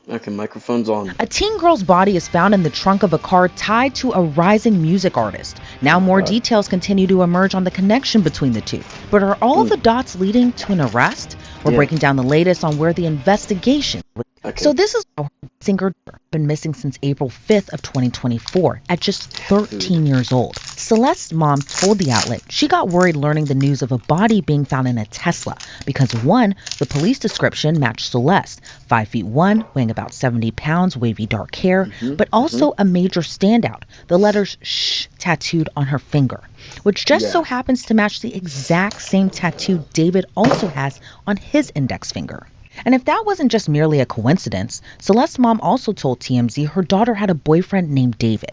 Okay, microphone's on. A teen girl's body is found in the trunk of a car tied to a rising music artist. Now, more God. details continue to emerge on the connection between the two. But are all the dots leading to an arrest? We're Yeah. breaking down the latest on where the investigation. Okay. So this is how singer been missing since April 5th of 2024 at just 13 years old. Celeste's mom told the outlet she got worried learning the news of a body being found in a Tesla because one, the police description matched Celeste, 5'1", weighing about 70 pounds, wavy dark hair, but also a major standout, the letters SH tattooed on her finger, which just so happens to match the exact same tattoo David also has on his index finger. And if that wasn't just merely a coincidence, Celeste's mom also told TMZ her daughter had a boyfriend named David.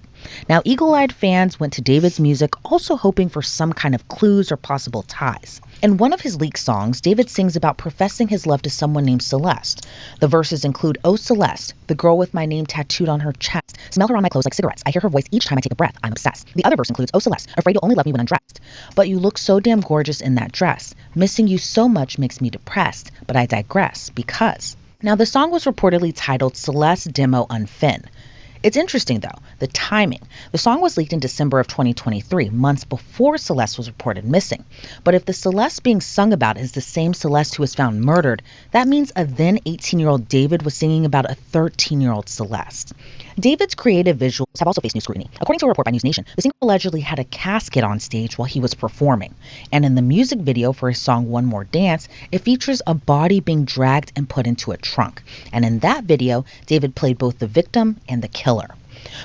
Now, eagle-eyed fans went to David's music also hoping for some kind of clues or possible ties. In one of his leaked songs, David sings about professing his love to someone named Celeste. The verses include, "Oh Celeste, the girl with my name tattooed on her chest. Smell her on my clothes like cigarettes. I hear her voice each time I take a breath. I'm obsessed." The other verse includes, "Oh Celeste, afraid you'll only love me when undressed. But you look so damn gorgeous in that dress. Missing you so much makes me depressed. But I digress because." Now, the song was reportedly titled Celeste Demo Unfin. It's interesting, though, the timing. The song was leaked in December of 2023, months before Celeste was reported missing. But if the Celeste being sung about is the same Celeste who was found murdered, that means a then 18-year-old David was singing about a 13-year-old Celeste. David's creative visuals have also faced new scrutiny. According to a report by News Nation, the singer allegedly had a casket on stage while he was performing. And in the music video for his song One More Dance, it features a body being dragged and put into a trunk. And in that video, David played both the victim and the killer.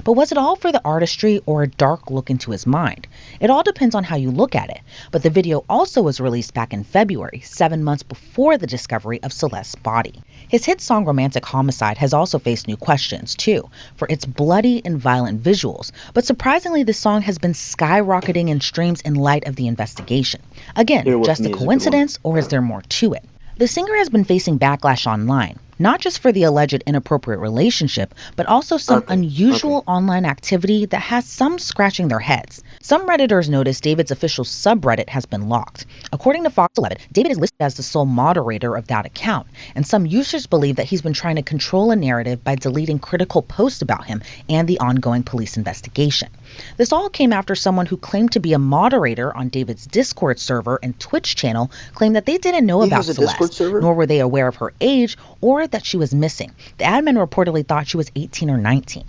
But was it all for the artistry or a dark look into his mind? It all depends on how you look at it. But the video also was released back in February, 7 months before the discovery of Celeste's body. His hit song Romantic Homicide has also faced new questions, too, for its bloody and violent visuals. But surprisingly, the song has been skyrocketing in streams in light of the investigation. Again, just a coincidence, or is there more to it? The singer has been facing backlash online, not just for the alleged inappropriate relationship, but also some unusual online activity that has some scratching their heads. Some Redditors noticed David's official subreddit has been locked. According to Fox 11, David is listed as the sole moderator of that account, and some users believe that he's been trying to control a narrative by deleting critical posts about him and the ongoing police investigation. This all came after someone who claimed to be a moderator on David's Discord server and Twitch channel claimed that they didn't know about Celeste, nor were they aware of her age or that she was missing. The admin reportedly thought she was 18 or 19.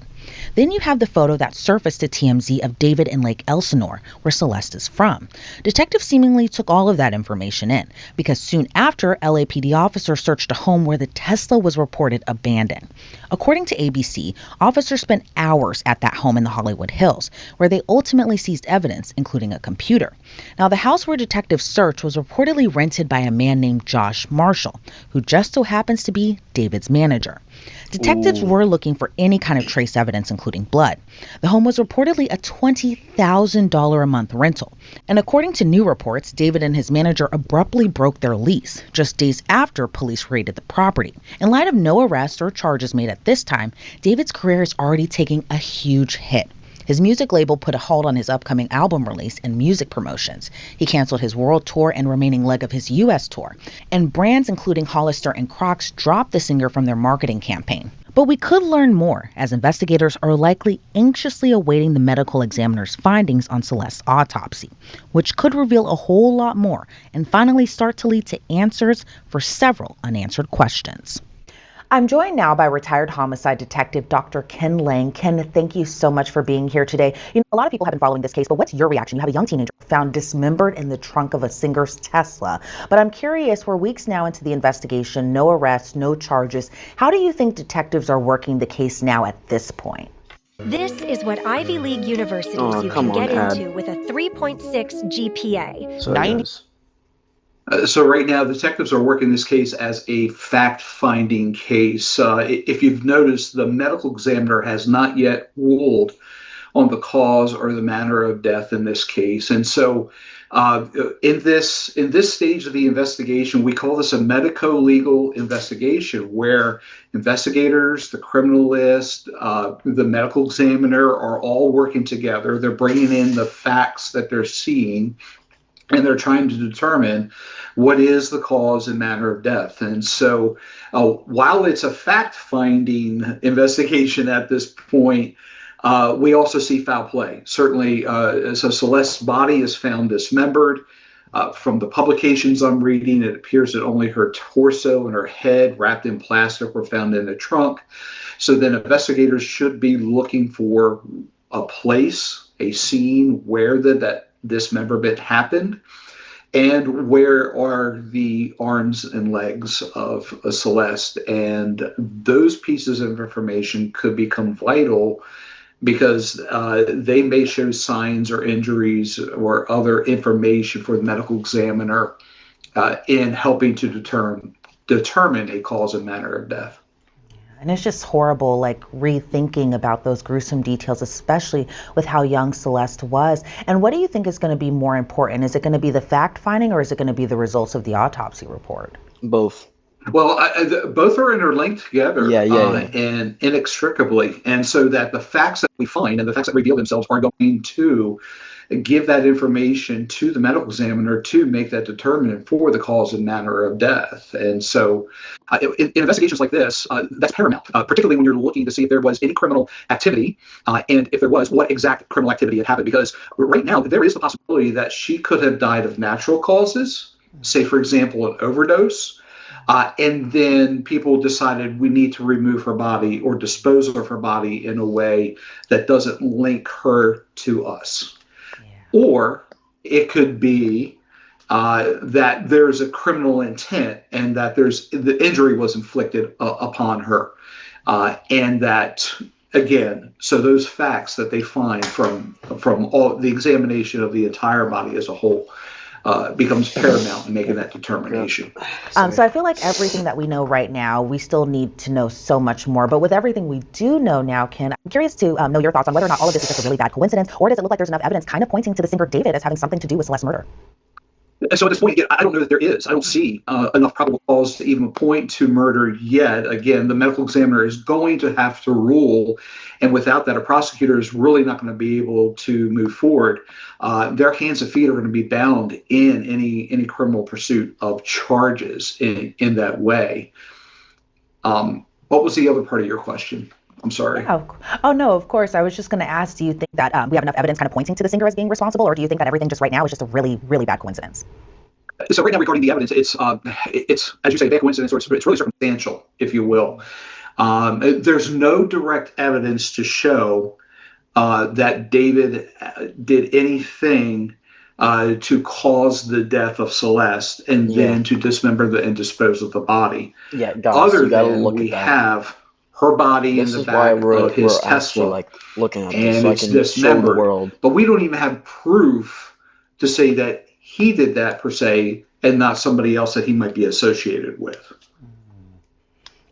Then you have the photo that surfaced to TMZ of David in Lake Elsinore, where Celeste is from. Detectives seemingly took all of that information in, because soon after, LAPD officers searched a home where the Tesla was reported abandoned. According to ABC, officers spent hours at that home in the Hollywood Hills, where they ultimately seized evidence, including a computer. Now, the house where detectives searched was reportedly rented by a man named Josh Marshall, who just so happens to be David's manager. Detectives were looking for any kind of trace evidence, including blood. The home was reportedly a $20,000 a month rental. And according to new reports, David and his manager abruptly broke their lease just days after police raided the property. In light of no arrests or charges made at this time, David's career is already taking a huge hit. His music label put a halt on his upcoming album release and music promotions. He canceled his world tour and remaining leg of his U.S. tour. And brands including Hollister and Crocs dropped the singer from their marketing campaign. But we could learn more, as investigators are likely anxiously awaiting the medical examiner's findings on Celeste's autopsy, which could reveal a whole lot more and finally start to lead to answers for several unanswered questions. I'm joined now by retired homicide detective Dr. Ken Lang. Ken, thank you so much for being here today. You know, a lot of people have been following this case, but what's your reaction? You have a young teenager found dismembered in the trunk of a singer's Tesla. But I'm curious, we're weeks now into the investigation, no arrests, no charges. How do you think detectives are working the case now at this point? This is what Ivy League universities you can get into with a 3.6 GPA. So right now, detectives are working this case as a fact-finding case. If you've noticed, the medical examiner has not yet ruled on the cause or the manner of death in this case. And so in this stage of the investigation, we call this a medico-legal investigation, where investigators, the criminalist, the medical examiner are all working together. They're bringing in the facts that they're seeing. and they're trying to determine what is the cause and manner of death. And so while it's a fact-finding investigation at this point, we also see foul play. Certainly, so Celeste's body is found dismembered. From the publications I'm reading, it appears that only her torso and her head wrapped in plastic were found in the trunk. So then investigators should be looking for a place, a scene where that dismemberment happened, and where are the arms and legs of Celeste. And those pieces of information could become vital because they may show signs or injuries or other information for the medical examiner in helping to determine a cause and manner of death. And it's just horrible, like rethinking about those gruesome details, especially with how young Celeste was. And what do you think is going to be more important? Is it going to be the fact finding, or is it going to be the results of the autopsy report? Both. Well, both are interlinked together and inextricably. And so that the facts that we find and the facts that reveal themselves are going to give that information to the medical examiner to make that determinant for the cause and manner of death. And so in investigations like this, that's paramount, particularly when you're looking to see if there was any criminal activity, and if there was, what exact criminal activity had happened. Because right now, there is the possibility that she could have died of natural causes, say, for example, an overdose. And then people decided we need to remove her body or dispose of her body in a way that doesn't link her to us. Yeah. Or it could be that there's a criminal intent and that the injury was inflicted upon her. And that, again, so those facts that they find from all the examination of the entire body as a whole becomes paramount in making that determination. So I feel like everything that we know right now, we still need to know so much more. But with everything we do know now, Ken, I'm curious to know your thoughts on whether or not all of this is just a really bad coincidence, or does it look like there's enough evidence kind of pointing to the singer David as having something to do with Celeste's murder? And so at this point, I don't know that there is. I don't see enough probable cause to even point to murder yet. Again, the medical examiner is going to have to rule, and without that, a prosecutor is really not going to be able to move forward. Their hands and feet are going to be bound in any criminal pursuit of charges in that way. What was the other part of your question? I'm sorry. Oh, no, of course. I was just going to ask, do you think that we have enough evidence kind of pointing to the singer as being responsible, or do you think that everything just right now is just a really, really bad coincidence? So right now, regarding the evidence, it's as you say, bad coincidence, or it's really circumstantial, if you will. There's no direct evidence to show that David did anything to cause the death of Celeste and then to dismember and dispose of the body. Yeah, guys, other than we have her body in the back of his Tesla, looking at and so it's I can dismembered. Show the world. But we don't even have proof to say that he did that per se, and not somebody else that he might be associated with.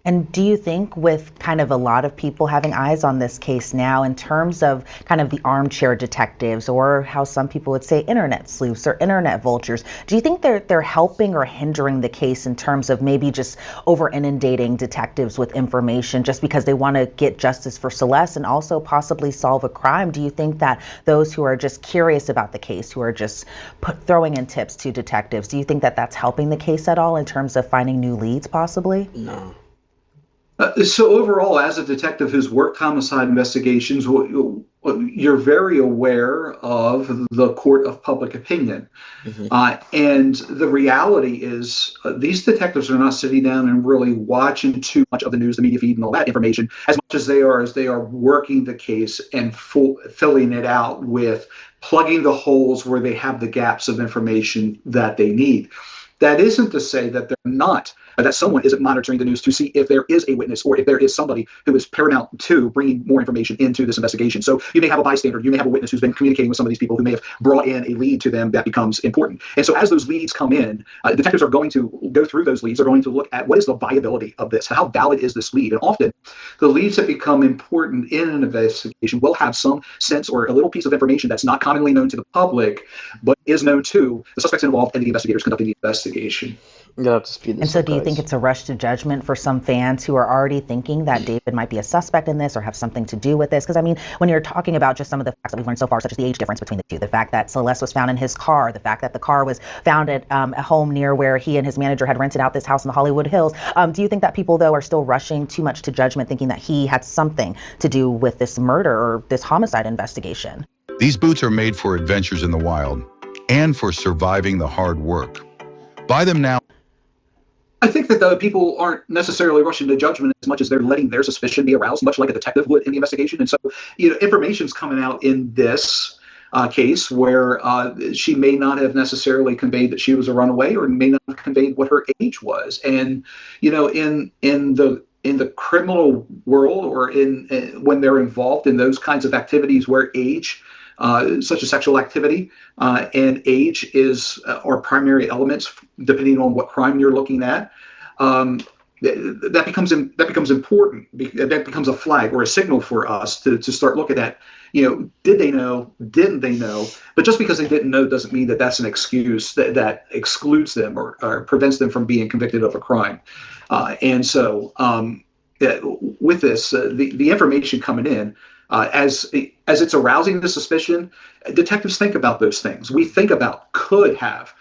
And do you think, with kind of a lot of people having eyes on this case now, in terms of kind of the armchair detectives, or how some people would say internet sleuths or internet vultures, do you think they're helping or hindering the case in terms of maybe just over inundating detectives with information just because they want to get justice for Celeste and also possibly solve a crime? Do you think that those who are just curious about the case, who are just throwing in tips to detectives, do you think that that's helping the case at all in terms of finding new leads possibly? No. So overall, as a detective who's worked homicide investigations, you're very aware of the court of public opinion. Mm-hmm. And the reality is these detectives are not sitting down and really watching too much of the news, the media feed, and all that information as much as they are working the case and filling it out with plugging the holes where they have the gaps of information that they need. That isn't to say that they're not, that someone isn't monitoring the news to see if there is a witness or if there is somebody who is paramount to bringing more information into this investigation. So you may have a bystander, you may have a witness who's been communicating with some of these people who may have brought in a lead to them that becomes important. And so as those leads come in, detectives are going to go through those leads, are going to look at what is the viability of this, how valid is this lead? And often the leads that become important in an investigation will have some sense or a little piece of information that's not commonly known to the public, but is known to the suspects involved and the investigators conducting the investigation. investigation. And so do you think it's a rush to judgment for some fans who are already thinking that David might be a suspect in this or have something to do with this? Because, I mean, when you're talking about just some of the facts that we've learned so far, such as the age difference between the two, the fact that Celeste was found in his car, the fact that the car was found at a home near where he and his manager had rented out this house in the Hollywood Hills, do you think that people, though, are still rushing too much to judgment, thinking that he had something to do with this murder or this homicide investigation? These boots are made for adventures in the wild and for surviving the hard work. Buy them now. I think that the people aren't necessarily rushing to judgment as much as they're letting their suspicion be aroused, much like a detective would in the investigation. And so, information's coming out in this case where she may not have necessarily conveyed that she was a runaway, or may not have conveyed what her age was. And, in the criminal world, or when they're involved in those kinds of activities where age, such as sexual activity, and age are primary elements, depending on what crime you're looking at. That becomes important. That becomes a flag or a signal for us to start looking at. Did they know? Didn't they know? But just because they didn't know doesn't mean that that's an excuse that excludes them or prevents them from being convicted of a crime. And so, with this, the information coming in. As it's arousing the suspicion, detectives think about those things. We think about, could have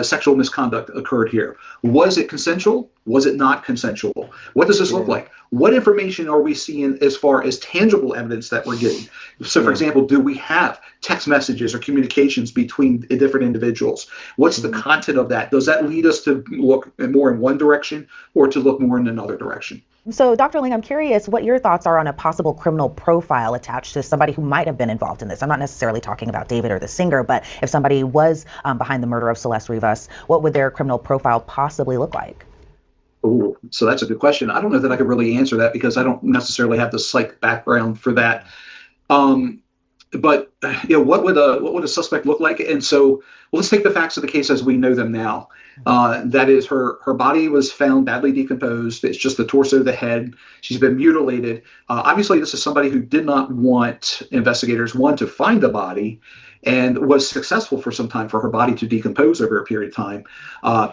sexual misconduct occurred here? Was it consensual? Was it not consensual? What does this look like? What information are we seeing as far as tangible evidence that we're getting? So, for example, do we have text messages or communications between different individuals? What's the content of that? Does that lead us to look more in one direction or to look more in another direction? So, Dr. Ling, I'm curious what your thoughts are on a possible criminal profile attached to somebody who might have been involved in this. I'm not necessarily talking about David or the singer, but if somebody was behind the murder of Celeste Rivas, what would their criminal profile possibly look like? Oh, so that's a good question. I don't know that I could really answer that because I don't necessarily have the psych background for that. But what would a suspect look like? And so, let's take the facts of the case as we know them now. That is, her body was found badly decomposed. It's just the torso, the head. She's been mutilated. Obviously, this is somebody who did not want investigators, one, to find the body, and was successful for some time for her body to decompose over a period of time.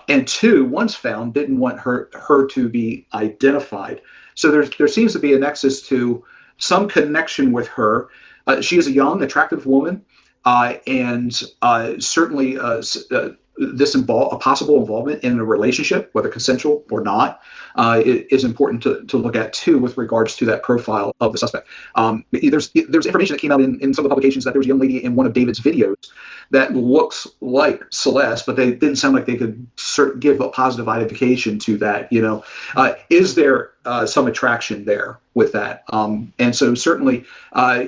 And two, once found, didn't want her to be identified. So there seems to be a nexus to some connection with her. She is a young, attractive woman, and certainly a possible involvement in a relationship, whether consensual or not, is important to look at too with regards to that profile of the suspect. There's information that came out in some of the publications that there was a young lady in one of David's videos that looks like Celeste, but they didn't sound like they could give a positive identification to that. Is there some attraction there with that? And so certainly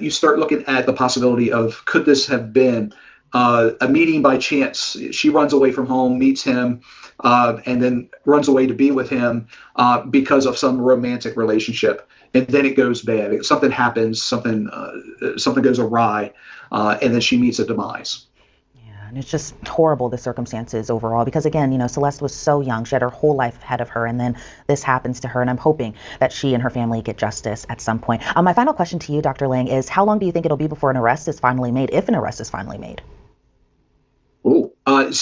you start looking at the possibility of, could this have been a meeting by chance? She runs away from home, meets him, and then runs away to be with him because of some romantic relationship, and then it goes bad. Something happens, something goes awry, and then she meets a demise. And it's just horrible, the circumstances overall, because again, Celeste was so young. She had her whole life ahead of her, and then this happens to her, and I'm hoping that she and her family get justice at some point. My final question to you, Dr. Lang, is how long do you think it'll be before an arrest is finally made, if an arrest is finally made? At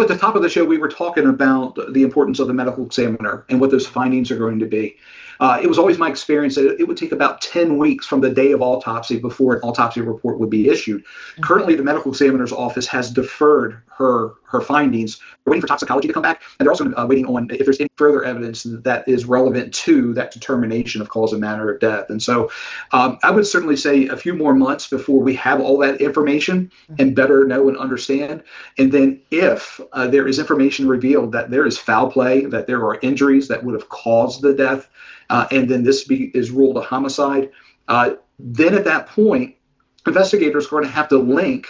the top of the show, we were talking about the importance of the medical examiner and what those findings are going to be. It was always my experience that it would take about 10 weeks from the day of autopsy before an autopsy report would be issued. Mm-hmm. Currently, the medical examiner's office has deferred her findings. They're waiting for toxicology to come back, and they're also waiting on if there's any further evidence that is relevant to that determination of cause and manner of death. And so I would certainly say a few more months before we have all that information and better know and understand. And then if there is information revealed that there is foul play, that there are injuries that would have caused the death, and then this is ruled a homicide, then at that point, investigators are going to have to link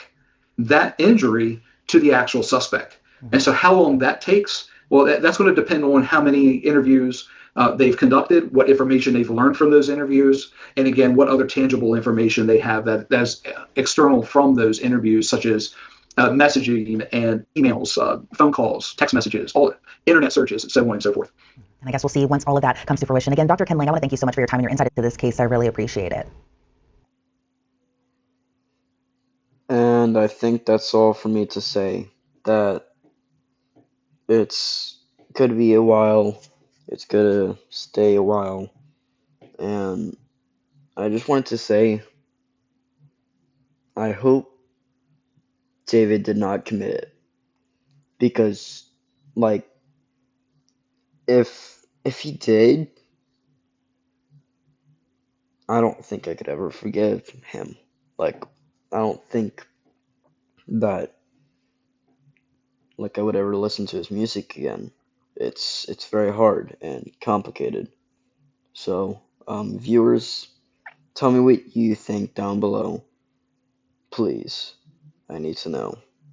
that injury to the actual suspect. And so how long that takes, well, that's going to depend on how many interviews they've conducted, what information they've learned from those interviews, and again, what other tangible information they have that's external from those interviews, such as messaging and emails, phone calls, text messages, all internet searches, so on and so forth. And I guess we'll see once all of that comes to fruition. Again, Dr. Ken Lang, I want to thank you so much for your time and your insight into this case. I really appreciate it. And I think that's all for me to say. That it's gonna be a while. It's gonna stay a while. And I just wanted to say, I hope David did not commit it. Because, like, if he did, I don't think I could ever forgive him. Like, I don't think that, like, I would ever listen to his music again. It's very hard and complicated. So, viewers, tell me what you think down below. Please. I need to know.